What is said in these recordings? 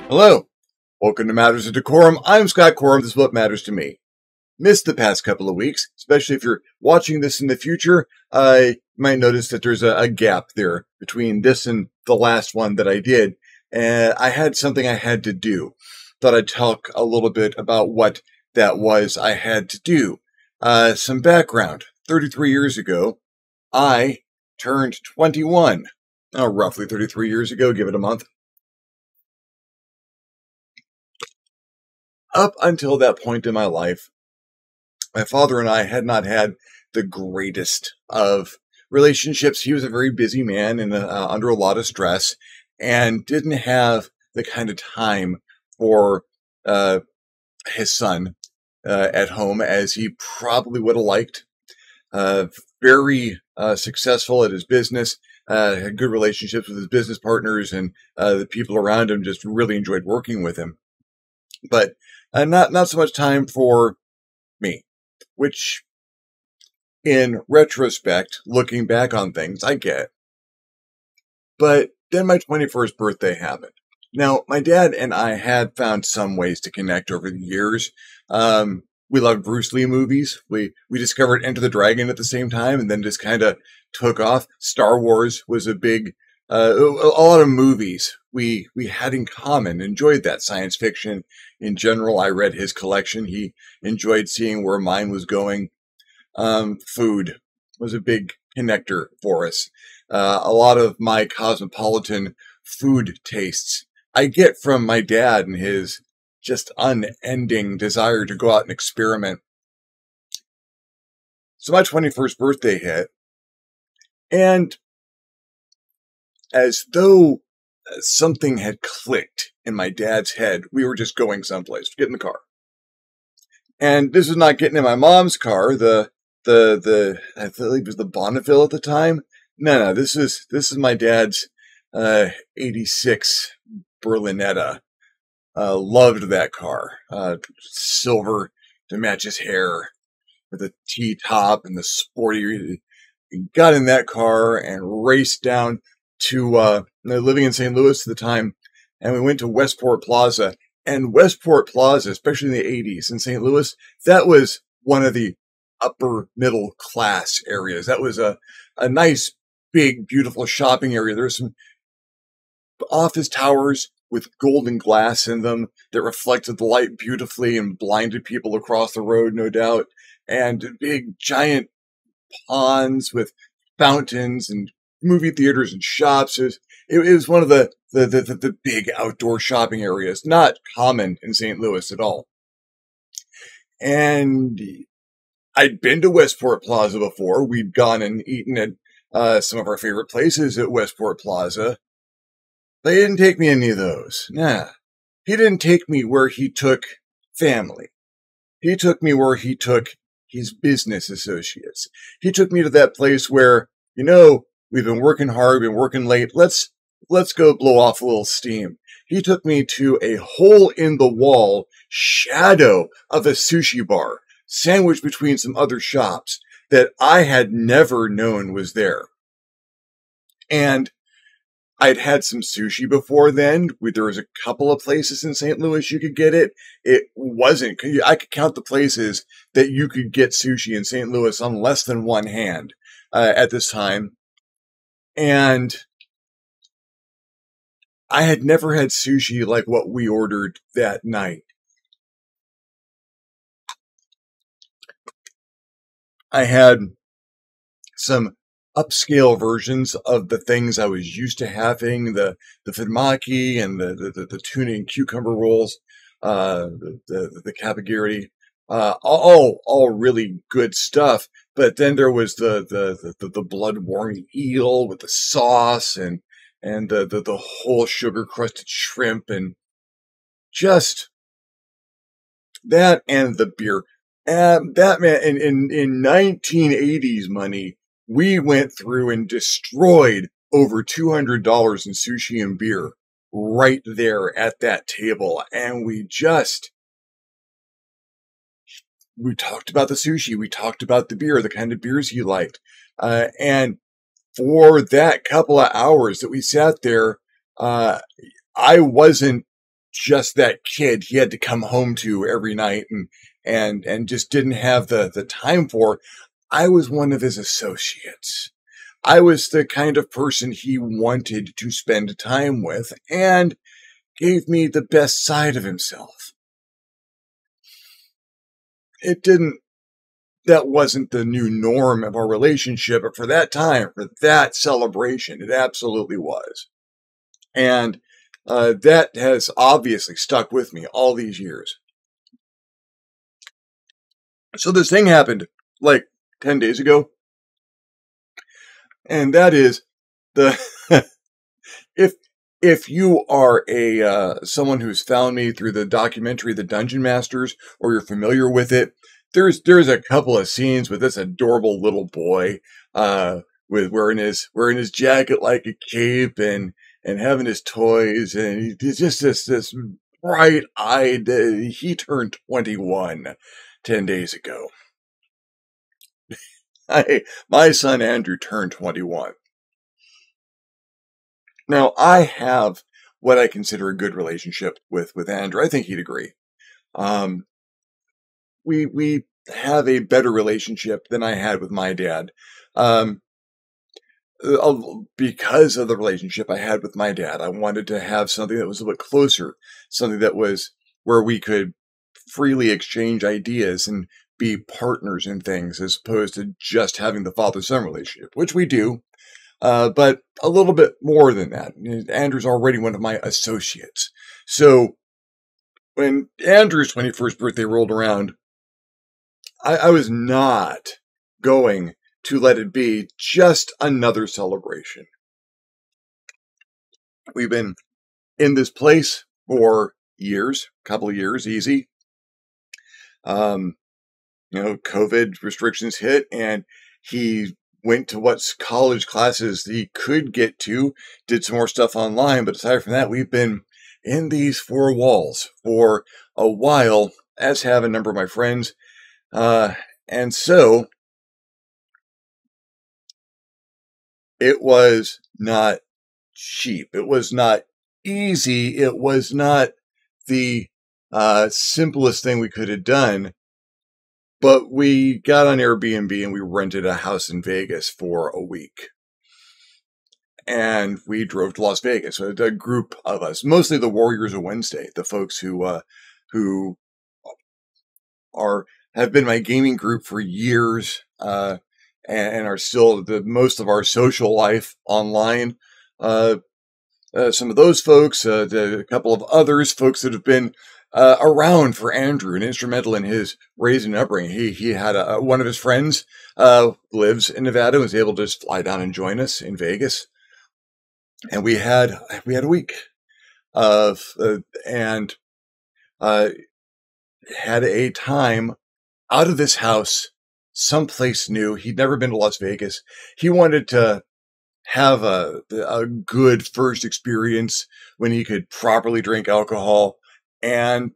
Hello, welcome to Matters of DeCorum. I'm Scott Corum. This is what matters to me. Missed the past couple of weeks, especially if you're watching this in the future. I might notice that there's a gap there between this and the last one that I did. And I had something I had to do. Thought I'd talk a little bit about what that was I had to do. Some background. 33 years ago, I turned 21. Roughly 33 years ago, give it a month. Up until that point in my life, my father and I had not had the greatest of relationships. He was a very busy man and under a lot of stress, and didn't have the kind of time for his son at home as he probably would have liked. Very successful at his business, had good relationships with his business partners, and the people around him just really enjoyed working with him. But not so much time for me, which in retrospect, looking back on things, I get. But then my 21st birthday happened. Now, my dad and I had found some ways to connect over the years. We loved Bruce Lee movies. We discovered Enter the Dragon at the same time, and then just kind of took off. Star Wars was a big, a lot of movies we had in common. Enjoyed that. Science fiction in general. I read his collection. He enjoyed seeing where mine was going. Food was a big connector for us. A lot of my cosmopolitan food tastes I get from my dad and his just unending desire to go out and experiment. So my 21st birthday hit, and as though something had clicked in my dad's head, we were just going someplace. Get in the car. And this was not getting in my mom's car, the I believe it was the Bonneville at the time. No, this is my dad's 86 Berlinetta. Loved that car. Silver to match his hair with a T-top and the sporty. We got in that car and raced down to, living in St. Louis at the time, and we went to Westport Plaza. And Westport Plaza, especially in the 80s in St. Louis, that was one of the upper middle class areas. That was a nice, big, beautiful shopping area. There were some office towers with golden glass in them that reflected the light beautifully and blinded people across the road, no doubt. And big, giant ponds with fountains and movie theaters and shops. It was one of the big outdoor shopping areas, not common in St. Louis at all. And I'd been to Westport Plaza before. We'd gone and eaten at some of our favorite places at Westport Plaza. But he didn't take me any of those. Nah. He didn't take me where he took family. He took me where he took his business associates. He took me to that place where, we've been working hard, been working late. Let's go blow off a little steam. He took me to a hole in the wall shadow of a sushi bar, sandwiched between some other shops that I had never known was there. And I'd had some sushi before then. There was a couple of places in St. Louis you could get it. It wasn't, I could count the places that you could get sushi in St. Louis on less than one hand at this time. And I had never had sushi like what we ordered that night. I had some upscale versions of the things I was used to having, the fudmaki and the tuna and cucumber rolls, the kapagiri, all really good stuff. But then there was the blood-warming eel with the sauce and the whole sugar-crusted shrimp, and just that, and the beer. That man, in 1980s money, we went through and destroyed over $200 in sushi and beer right there at that table. And we talked about the sushi. We talked about the beer, the kind of beers he liked. And for that couple of hours that we sat there, I wasn't just that kid he had to come home to every night and just didn't have the time for. I was one of his associates. I was the kind of person he wanted to spend time with and gave me the best side of himself. It didn't, that wasn't the new norm of our relationship, but for that time, for that celebration, it absolutely was. And that has obviously stuck with me all these years. So this thing happened like 10 days ago. And that is the if if you are a someone who's found me through the documentary The Dungeon Masters, or you're familiar with it, there's a couple of scenes with this adorable little boy with wearing his jacket like a cape and having his toys, and he's just this bright eyed. He turned 21 10 days ago. My son Andrew turned 21. Now, I have what I consider a good relationship with Andrew. I think he'd agree. Um, we have a better relationship than I had with my dad. Um, because of the relationship I had with my dad, I wanted to have something that was a bit closer, something that was where we could freely exchange ideas and be partners in things, as opposed to just having the father-son relationship, which we do. But a little bit more than that. Andrew's already one of my associates. So when Andrew's 21st birthday rolled around, I was not going to let it be just another celebration. We've been in this place for years, a couple of years, easy. COVID restrictions hit, and he went to what college classes he could get to, did some more stuff online. But aside from that, we've been in these four walls for a while, as have a number of my friends. And so it was not cheap. It was not easy. It was not the simplest thing we could have done. But we got on Airbnb and we rented a house in Vegas for a week. And we drove to Las Vegas. So a group of us, mostly the Warriors of Wednesday, the folks who have been my gaming group for years, and are still the most of our social life online. Some of those folks, a couple of others, folks that have been around for Andrew and instrumental in his raising and upbringing. He had one of his friends lives in Nevada, and was able to just fly down and join us in Vegas, and we had a week of and had a time out of this house, someplace new. He'd never been to Las Vegas. He wanted to have a good first experience when he could properly drink alcohol. And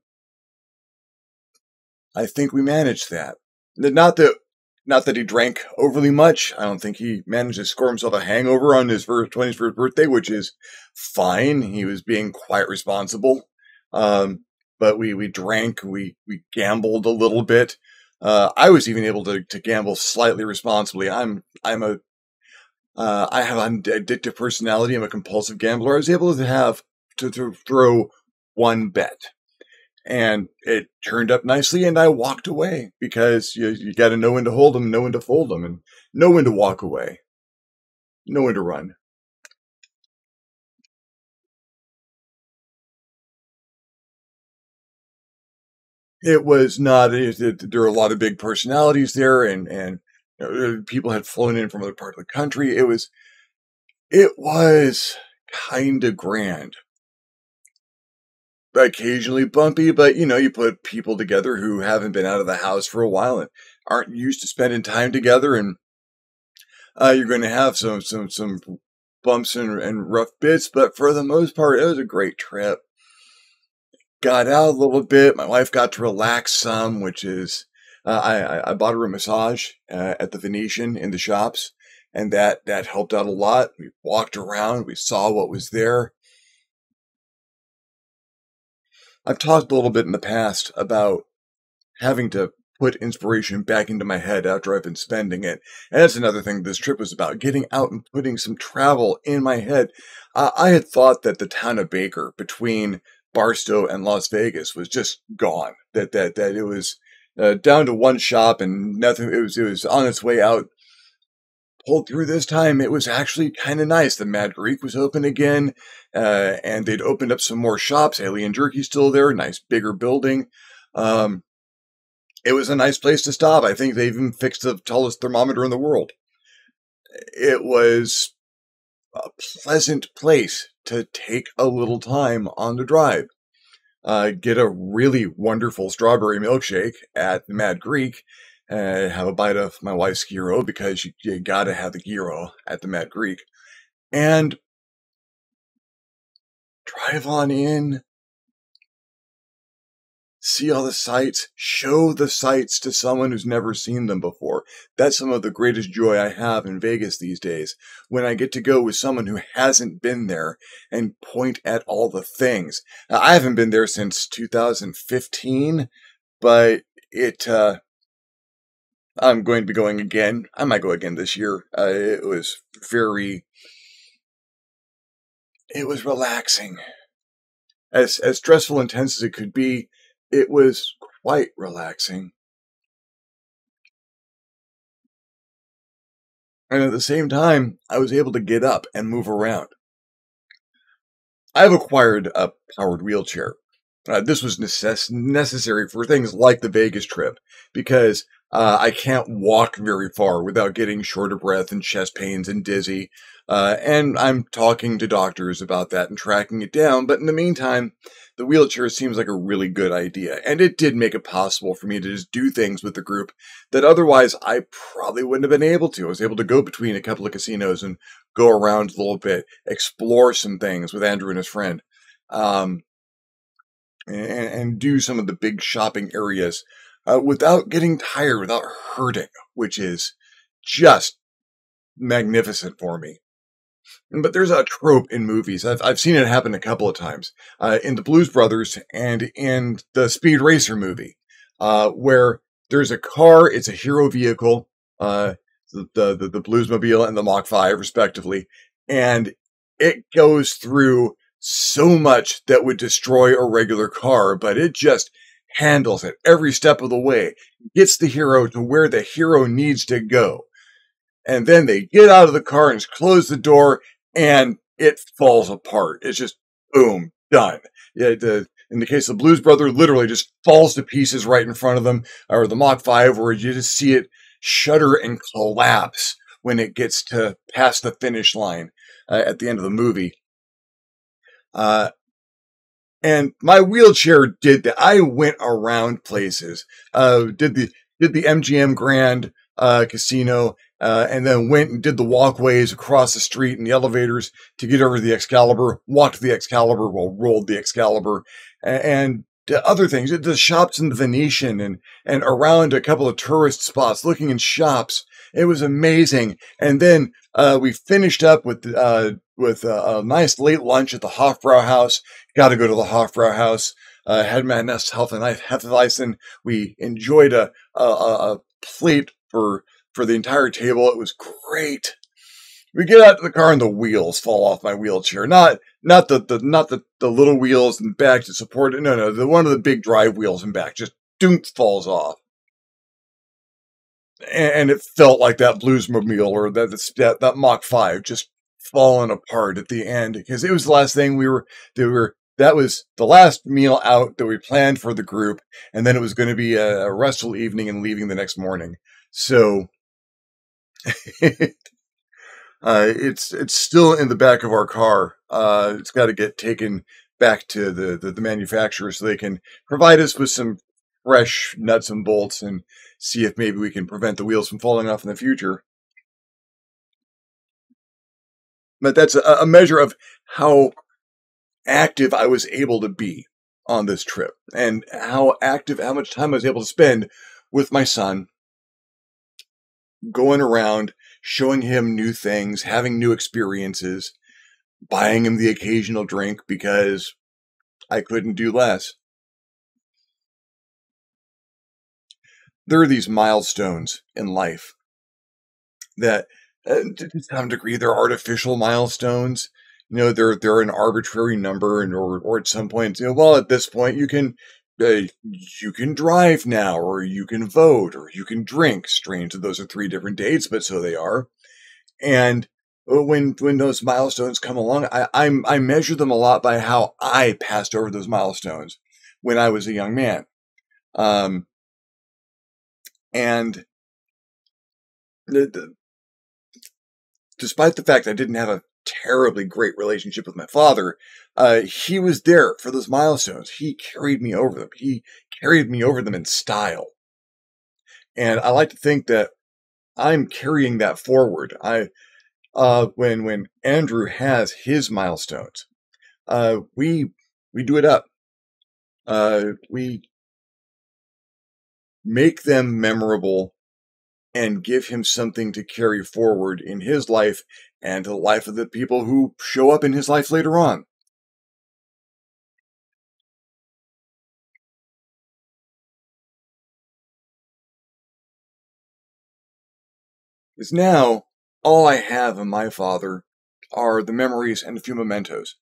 I think we managed that. Not that he drank overly much. I don't think he managed to score himself a hangover on his 21st birthday, which is fine. He was being quite responsible. But we drank, we gambled a little bit. I was even able to gamble slightly responsibly. I have an addictive personality. I'm a compulsive gambler. I was able to throw one bet, and it turned up nicely, and I walked away, because you got to know when to hold them, know when to fold them, and know when to walk away, know when to run. It was not. There were a lot of big personalities there, and people had flown in from other parts of the country. It was kind of grand. Occasionally bumpy, but you put people together who haven't been out of the house for a while and aren't used to spending time together, and you're going to have some bumps and rough bits. But for the most part, it was a great trip. Got out a little bit. My wife got to relax some, which is I bought her a massage at the Venetian in the shops, and that helped out a lot. We walked around, we saw what was there. I've talked a little bit in the past about having to put inspiration back into my head after I've been spending it. And that's another thing this trip was about, getting out and putting some travel in my head. I had thought that the town of Baker between Barstow and Las Vegas was just gone, that it was down to one shop and nothing. It was on its way out. Pulled through this time. It was actually kind of nice. The Mad Greek was open again, and they'd opened up some more shops. Alien Jerky's still there. Nice bigger building. Um, it was a nice place to stop. I think they even fixed the tallest thermometer in the world. It was a pleasant place to take a little time on the drive. Get a really wonderful strawberry milkshake at the Mad Greek. Have a bite of my wife's gyro, because you gotta have the gyro at the Mad Greek. And drive on in, see all the sights, show the sights to someone who's never seen them before. That's some of the greatest joy I have in Vegas these days, when I get to go with someone who hasn't been there and point at all the things. Now, I haven't been there since 2015, but I'm going to be going again. I might go again this year. It was relaxing. As stressful and intense as it could be, it was quite relaxing. And at the same time, I was able to get up and move around. I've acquired a powered wheelchair. This was necessary for things like the Vegas trip, because I can't walk very far without getting short of breath and chest pains and dizzy. And I'm talking to doctors about that and tracking it down. But in the meantime, the wheelchair seems like a really good idea. And it did make it possible for me to just do things with the group that otherwise I probably wouldn't have been able to. I was able to go between a couple of casinos and go around a little bit, explore some things with Andrew and his friend. And do some of the big shopping areas without getting tired, without hurting, which is just magnificent for me. But there's a trope in movies. I've seen it happen a couple of times in the Blues Brothers and in the Speed Racer movie, where there's a car, it's a hero vehicle, the Bluesmobile and the Mach 5, respectively, and it goes through so much that would destroy a regular car, but it just handles it every step of the way, gets the hero to where the hero needs to go. And then they get out of the car and close the door, and it falls apart. It's just, boom, done. In the case of Blues Brother, literally just falls to pieces right in front of them, or the Mach 5, where you just see it shudder and collapse when it gets to past the finish line at the end of the movie. And my wheelchair did that. I went around places, did the MGM Grand Casino, and then went and did the walkways across the street and the elevators to get over to the Excalibur, walked the Excalibur, rolled the Excalibur, and other things, the shops in the Venetian and around a couple of tourist spots, looking in shops. It was amazing. And then we finished up with a nice late lunch at the Hofbrauhaus. Got to go to the Hofbrauhaus. Had my Nest and Hefeweizen. We enjoyed a plate for the entire table. It was great. We get out to the car and the wheels fall off my wheelchair. Not the little wheels in the back to support it. No, the one of the big drive wheels in back just falls off. And it felt like that Bluesmobile or that Mach 5 just falling apart at the end, because it was the last thing that was the last meal out that we planned for the group, and then it was going to be a restful evening and leaving the next morning. So it's still in the back of our car. It's got to get taken back to the manufacturer so they can provide us with some fresh nuts and bolts and see if maybe we can prevent the wheels from falling off in the future. But that's a measure of how active I was able to be on this trip, and how much time I was able to spend with my son, going around, showing him new things, having new experiences, buying him the occasional drink because I couldn't do less. there are these milestones in life that, to some degree, they're artificial milestones. They're an arbitrary number, and or at some point, well, at this point, you can drive now, or you can vote, or you can drink. Strange that those are three different dates, but so they are. And when those milestones come along, I measure them a lot by how I passed over those milestones when I was a young man. And despite the fact I didn't have a terribly great relationship with my father, he was there for those milestones. He carried me over them. He carried me over them in style. And I like to think that I'm carrying that forward. When Andrew has his milestones, we do it up. We make them memorable and give him something to carry forward in his life and to the life of the people who show up in his life later on. Because now, all I have of my father are the memories and a few mementos.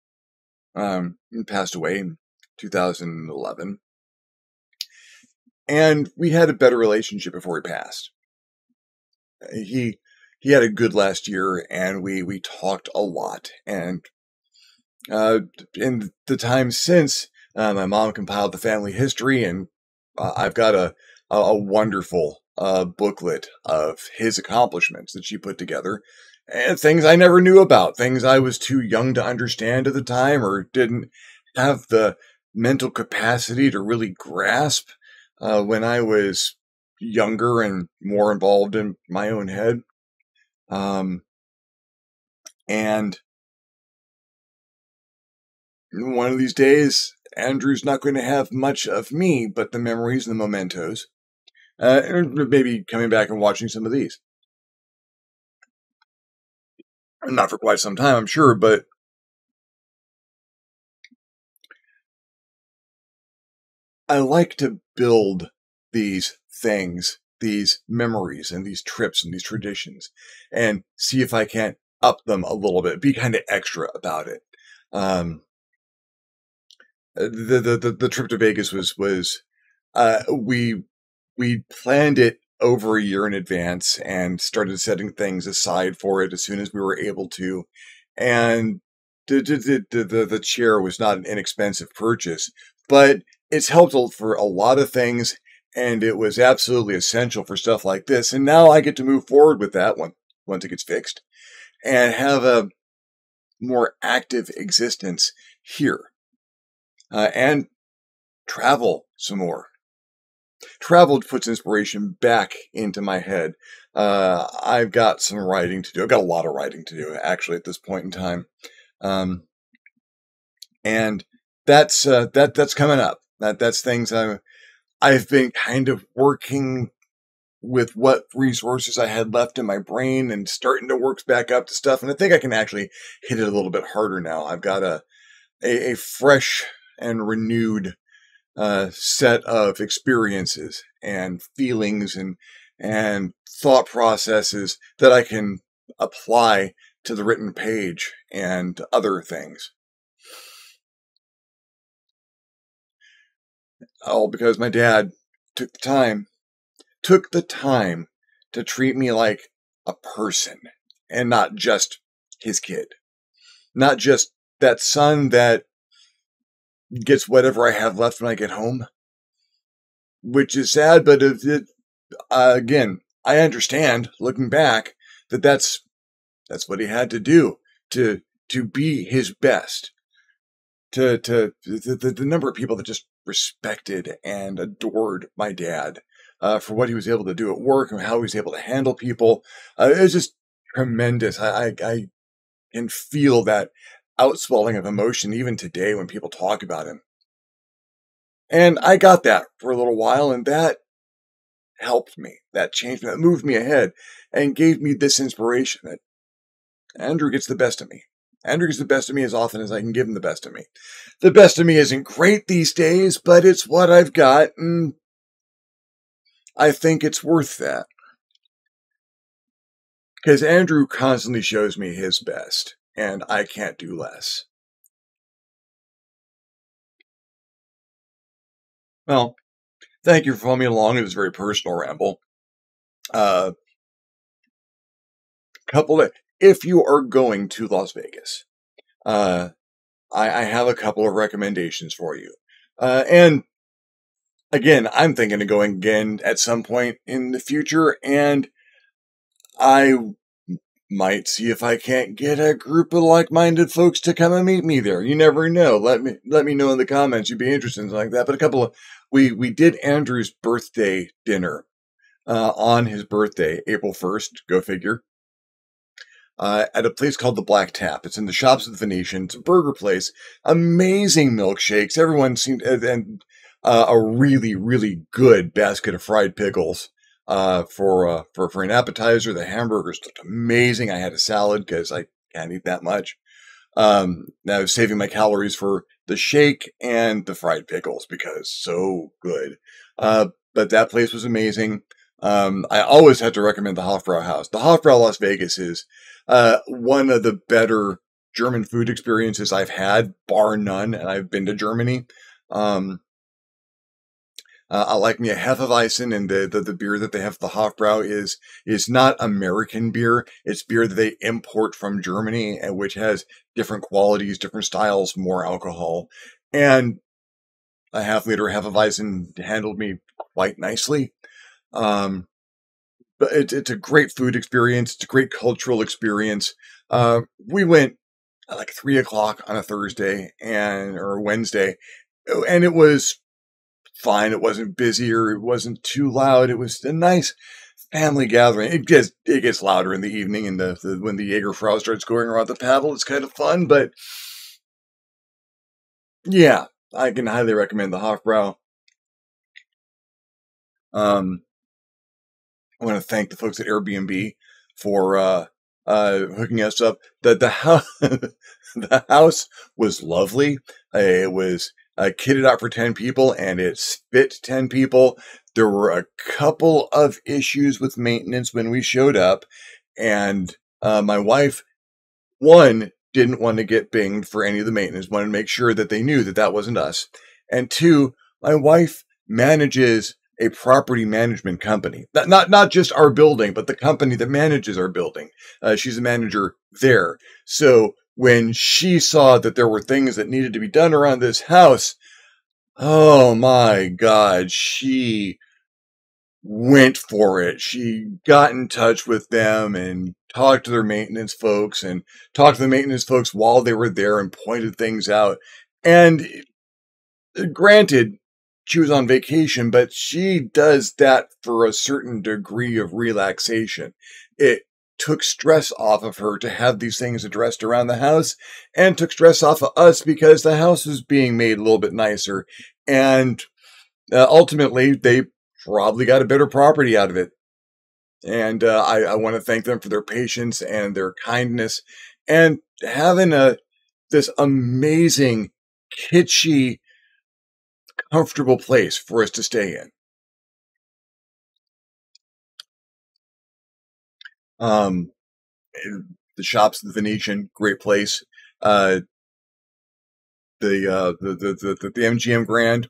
He passed away in 2011. And we had a better relationship before he passed. He had a good last year, and we talked a lot. And in the time since, my mom compiled the family history, and I've got a wonderful booklet of his accomplishments that she put together, and things I never knew about, things I was too young to understand at the time, or didn't have the mental capacity to really grasp when I was younger and more involved in my own head. And one of these days, Andrew's not going to have much of me, but the memories and the mementos. And maybe coming back and watching some of these. Not for quite some time, I'm sure, but I like to build these things, these memories and these trips and these traditions, and see if I can't up them a little bit, be kind of extra about it. The trip to Vegas was we planned it over a year in advance and started setting things aside for it as soon as we were able to. And the chair was not an inexpensive purchase, but it's helped for a lot of things, and it was absolutely essential for stuff like this. And now I get to move forward with that once it gets fixed and have a more active existence here, and travel some more. Travel puts inspiration back into my head. I've got some writing to do. I've got a lot of writing to do, actually, at this point in time. And that's coming up. That's things I've been kind of working with what resources I had left in my brain and starting to work back up to stuff. And I think I can actually hit it a little bit harder now. I've got a fresh and renewed set of experiences and feelings and thought processes that I can apply to the written page and other things. All because my dad took the time to treat me like a person and not just his kid, not just that son that gets whatever I have left when I get home, which is sad, but again, I understand looking back that's what he had to do to be his best. The number of people that just respected and adored my dad for what he was able to do at work and how he was able to handle people, it was just tremendous. I can feel that outswelling of emotion even today when people talk about him. And I got that for a little while, and that helped me. That changed me. That moved me ahead and gave me this inspiration that Andrew gets the best of me. Andrew gets the best of me as often as I can give him the best of me. The best of me isn't great these days, but it's what I've got, and I think it's worth that. Because Andrew constantly shows me his best, and I can't do less. Well, thank you for following me along in this very personal ramble. Uh, if you are going to Las Vegas, uh, I have a couple of recommendations for you. And again, I'm thinking of going again at some point in the future, and I might see if I can't get a group of like-minded folks to come and meet me there. You never know. Let me know in the comments. You'd be interested in something like that. But a couple of we did Andrew's birthday dinner on his birthday, April 1st. Go figure. At a place called the Black Tap. It's in the Shops of the Venetian. It's a burger place. Amazing milkshakes. Everyone seemed and a really really good basket of fried pickles. For an appetizer. The hamburgers looked amazing. I had a salad because I can't eat that much. Now I was saving my calories for the shake and the fried pickles because so good. But that place was amazing. I always have to recommend the Hofbrau House. The Hofbrau Las Vegas is one of the better German food experiences I've had, bar none. And I've been to Germany. I like me a Hefeweizen, and the beer that they have, the Hofbrau, is not American beer. It's beer that they import from Germany, and which has different qualities, different styles, more alcohol. And a half-liter Hefeweizen handled me quite nicely. But it's a great food experience. It's a great cultural experience. We went at like 3 o'clock on a Thursday or Wednesday, and it was fine. It wasn't busy or it wasn't too loud. It was a nice family gathering. It gets louder in the evening, and when the Jägerfrau starts going around the paddle, it's kind of fun. But yeah, I can highly recommend the Hofbrau. I want to thank the folks at Airbnb for hooking us up. The house the house was lovely. It was kitted out for 10 people, and it fit 10 people. There were a couple of issues with maintenance when we showed up, and my wife, one, didn't want to get binged for any of the maintenance, wanted to make sure that they knew that that wasn't us. And two, my wife manages a property management company. Not just our building, but the company that manages our building. She's a manager there. So when she saw that there were things that needed to be done around this house, oh my God, she went for it. She got in touch with them and talked to their maintenance folks and talked to the maintenance folks while they were there and pointed things out. And granted, she was on vacation, but she does that for a certain degree of relaxation. It took stress off of her to have these things addressed around the house, and took stress off of us because the house was being made a little bit nicer. And ultimately, they probably got a better property out of it. And I want to thank them for their patience and their kindness, and having this amazing, kitschy, comfortable place for us to stay in. Um, the Shops of the Venetian, great place. The MGM Grand,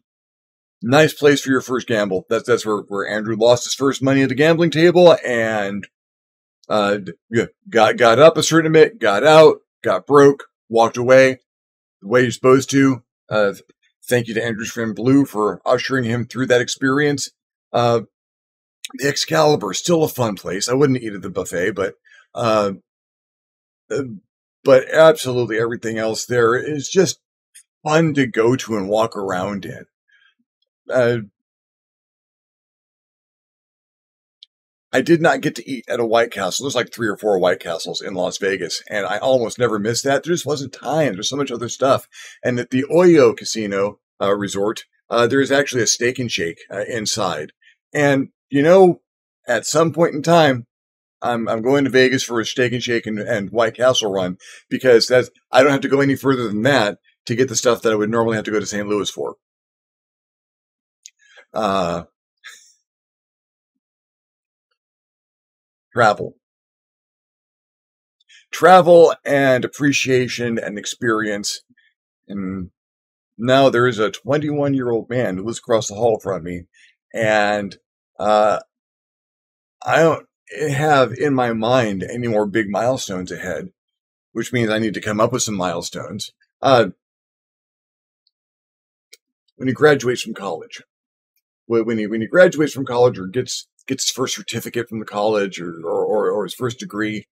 nice place for your first gamble. That's where Andrew lost his first money at the gambling table, and got up a certain bit, got out, got broke, walked away the way you're supposed to. Thank you to Andrew's friend Blue for ushering him through that experience. The Excalibur, still a fun place. I wouldn't eat at the buffet, but absolutely everything else there is just fun to go to and walk around in. I did not get to eat at a White Castle. There's like 3 or 4 White Castles in Las Vegas, and I almost never missed that. There just wasn't time. There's so much other stuff. And at the Oyo Casino Resort, there's actually a Steak and Shake inside. And, at some point in time, I'm going to Vegas for a Steak and Shake and White Castle run, because I don't have to go any further than that to get the stuff that I would normally have to go to St. Louis for. travel. Travel and appreciation and experience. And now there is a 21-year-old man who lives across the hall from me, and I don't have in my mind any more big milestones ahead, which means I need to come up with some milestones. When he graduates from college, when he graduates from college or gets his first certificate from the college or his first degree,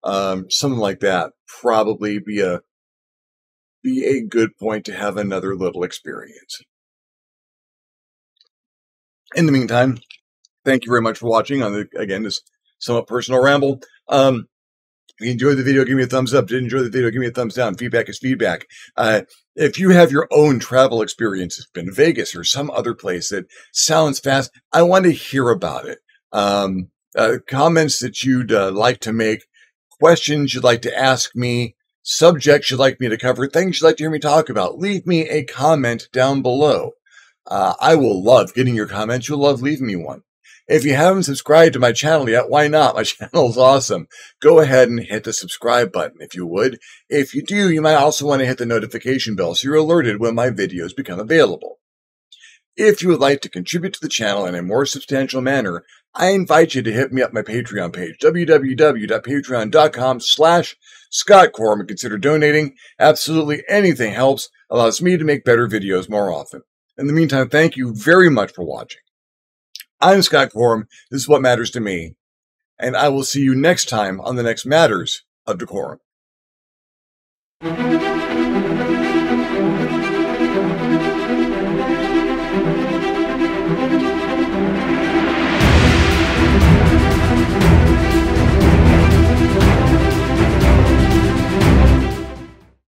something like that, probably be a good point to have another little experience. In the meantime, thank you very much for watching on again, this somewhat personal ramble. If you enjoyed the video, give me a thumbs up. Didn't enjoy the video, give me a thumbs down. Feedback is feedback. If you have your own travel experiences, been to Vegas or some other place that sounds fast, I want to hear about it. Comments that you'd like to make, questions you'd like to ask me, subjects you'd like me to cover, things you'd like to hear me talk about, leave me a comment down below. I will love getting your comments. You'll love leaving me one. If you haven't subscribed to my channel yet, why not? My channel is awesome. Go ahead and hit the subscribe button if you would. If you do, you might also want to hit the notification bell so you're alerted when my videos become available. If you would like to contribute to the channel in a more substantial manner, I invite you to hit me up my Patreon page, www.patreon.com/ScottCorum, and consider donating. Absolutely anything helps, allows me to make better videos more often. In the meantime, thank you very much for watching. I'm Scott Corum. This is what matters to me. And I will see you next time on the next Matters of Decorum.